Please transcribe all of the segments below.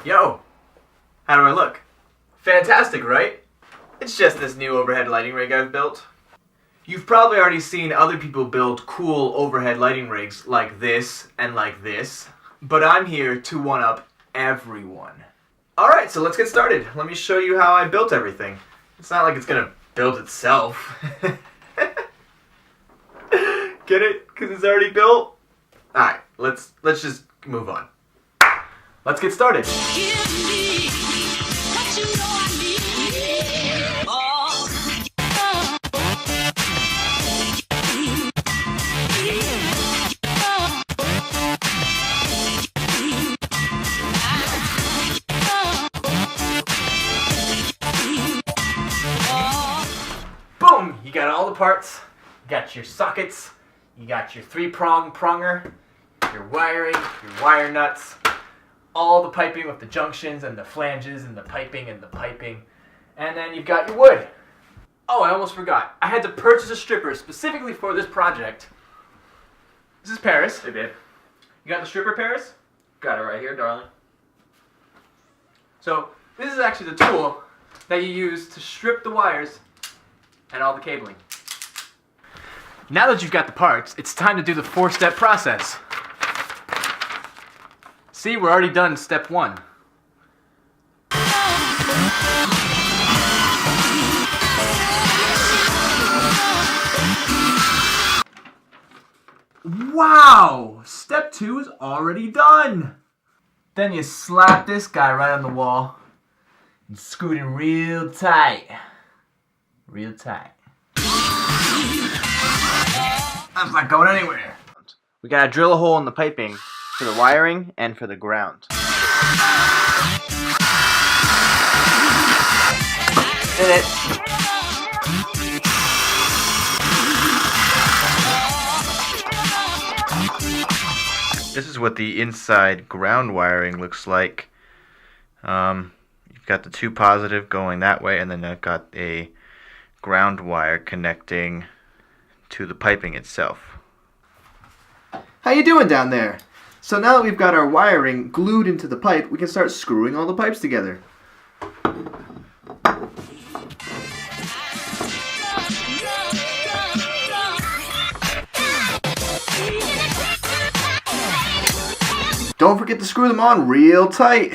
Yo, how do I look? Fantastic, right? It's just this new overhead lighting rig I've built. You've probably already seen other people build cool overhead lighting rigs like this and like this, but I'm here to one-up everyone. Alright, so let's get started. Let me show you how I built everything. It's not like it's gonna build itself. Get it? Because it's already built? Alright, let's just move on. Let's get started. Boom! You got all the parts. You got your sockets. You got your 3-prong pronger, your wiring, your wire nuts, all the piping with the junctions and the flanges and the piping, and then you've got your wood. Oh, I almost forgot. I had to purchase a stripper specifically for this project. This is Paris. Hey, babe. You got the stripper, Paris? Got it right here, darling. So this is actually the tool that you use to strip the wires and all the cabling. Now that you've got the parts, it's time to do the 4-step process. See, we're already done step 1. Wow! Step 2 is already done! Then you slap this guy right on the wall and screw it in real tight. Real tight. That's not going anywhere. We gotta drill a hole in the piping for the wiring and for the ground. Did it. This is what the inside ground wiring looks like. You've got the 2 positive going that way, and then I've got a ground wire connecting to the piping itself. How you doing down there? So now that we've got our wiring glued into the pipe, we can start screwing all the pipes together. Don't forget to screw them on real tight.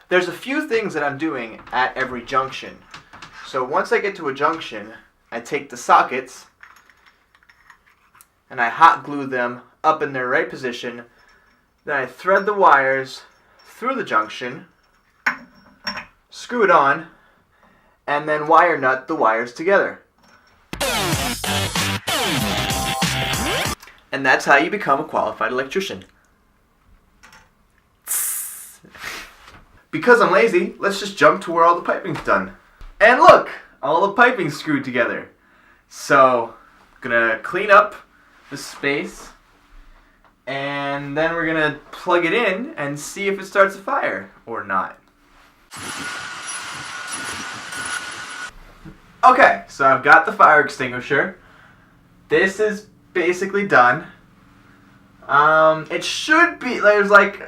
There's a few things that I'm doing at every junction. So once I get to a junction, I take the sockets and I hot glue them up in their right position. Then I thread the wires through the junction, screw it on, and then wire nut the wires together. And that's how you become a qualified electrician. Because I'm lazy, let's just jump to where all the piping's done. And look! All the piping's screwed together. So, gonna clean up the space, and then we're gonna plug it in and see if it starts a fire or not. Okay, so I've got the fire extinguisher. This is basically done. It should be, there's like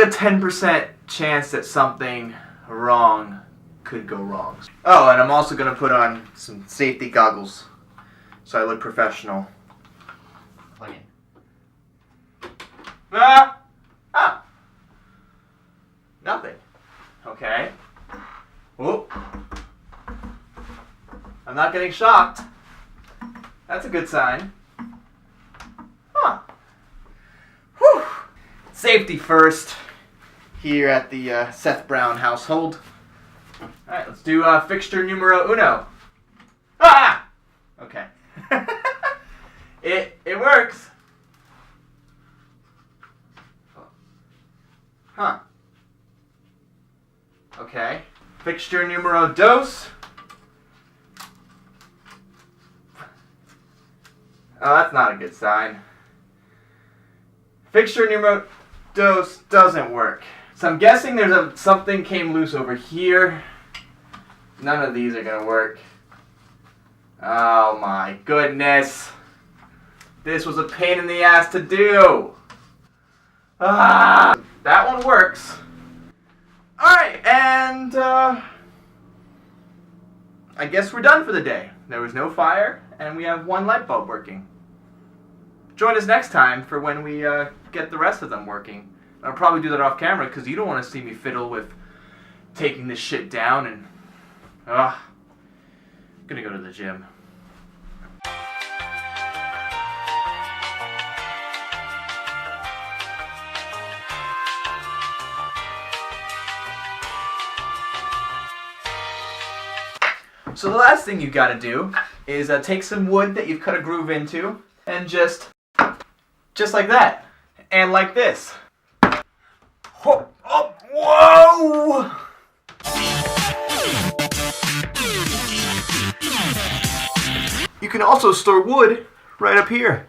a 10% chance that something wrong could go wrong. Oh, and I'm also going to put on some safety goggles so I look professional. Plug in. Ah! Nothing. Okay. Whoop. I'm not getting shocked. That's a good sign. Huh. Whew. Safety first here at the Seth Brown household. Alright, let's do fixture numero uno. Ah! Okay. It works. Huh. Okay. Fixture numero dos. Oh, that's not a good sign. Fixture numero dos doesn't work. So I'm guessing there's something came loose over here. None of these are gonna work. Oh my goodness. This was a pain in the ass to do. Ah, that one works. Alright, and I guess we're done for the day. There was no fire, and we have one light bulb working. Join us next time for when we get the rest of them working. I'll probably do that off camera because you don't want to see me fiddle with taking this shit down and... I'm gonna go to the gym. So the last thing you gotta do is take some wood that you've cut a groove into and just like that. And like this. Oh, oh, whoa! You can also store wood right up here.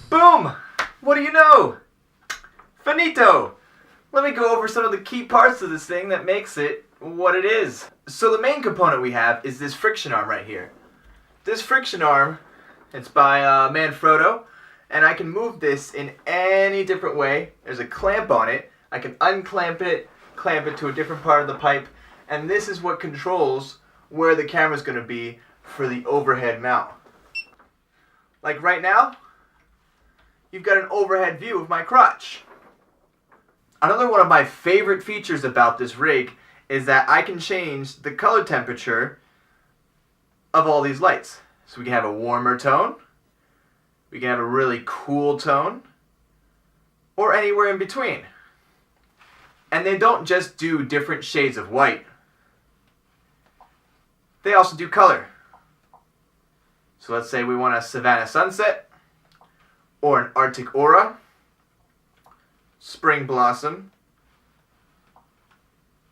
Boom! What do you know? Finito! Let me go over some of the key parts of this thing that makes it what it is. So the main component we have is this friction arm right here. This friction arm, it's by Manfrotto, and I can move this in any different way. There's a clamp on it. I can unclamp it, clamp it to a different part of the pipe, and this is what controls where the camera's going to be for the overhead mount. Like right now, you've got an overhead view of my crotch. Another one of my favorite features about this rig is that I can change the color temperature of all these lights. So we can have a warmer tone, we can have a really cool tone, or anywhere in between. And they don't just do different shades of white. They also do color. So let's say we want a Savannah Sunset, or an Arctic Aura, Spring Blossom,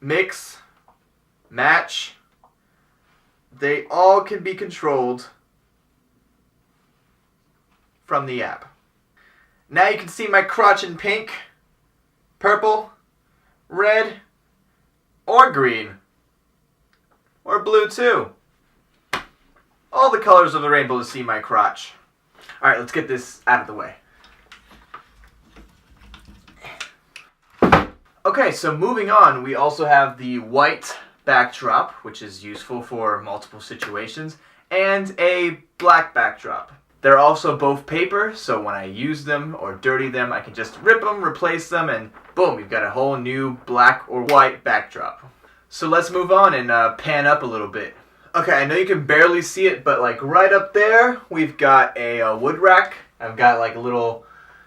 Mix, Match. They all can be controlled from the app. Now you can see my crotch in pink, purple, red, or green, or blue too. All the colors of the rainbow to see my crotch. Alright, let's get this out of the way. Okay, so moving on, we also have the white backdrop, which is useful for multiple situations, and a black backdrop. They're also both paper, so when I use them or dirty them, I can just rip them, replace them, and boom, you've got a whole new black or white backdrop. So let's move on and pan up a little bit. Okay, I know you can barely see it, but like right up there, we've got a wood rack. I've got like a little,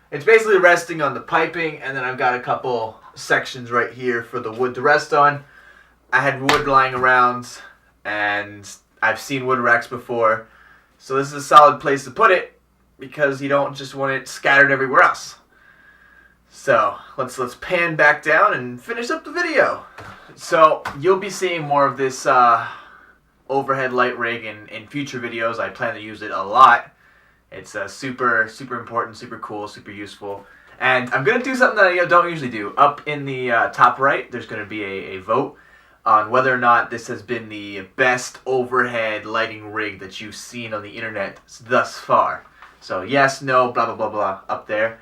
it's basically resting on the piping, and then I've got a couple sections right here for the wood to rest on. I had wood lying around, and I've seen wood racks before, so this is a solid place to put it because you don't just want it scattered everywhere else. So let's pan back down and finish up the video. So you'll be seeing more of this overhead light rig in future videos. I plan to use it a lot. It's super important, super cool, super useful. And I'm going to do something that I don't usually do. Up in the top right, there's going to be a vote on whether or not this has been the best overhead lighting rig that you've seen on the internet thus far. So yes, no, blah, blah, blah, blah, up there.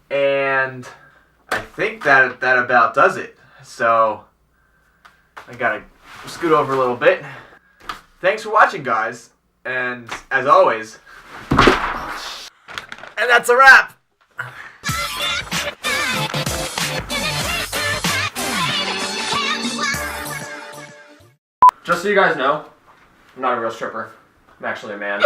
And I think that about does it. So I got to scoot over a little bit. Thanks for watching, guys. And as always, and that's a wrap. Just so you guys know, I'm not a real stripper. I'm actually a man.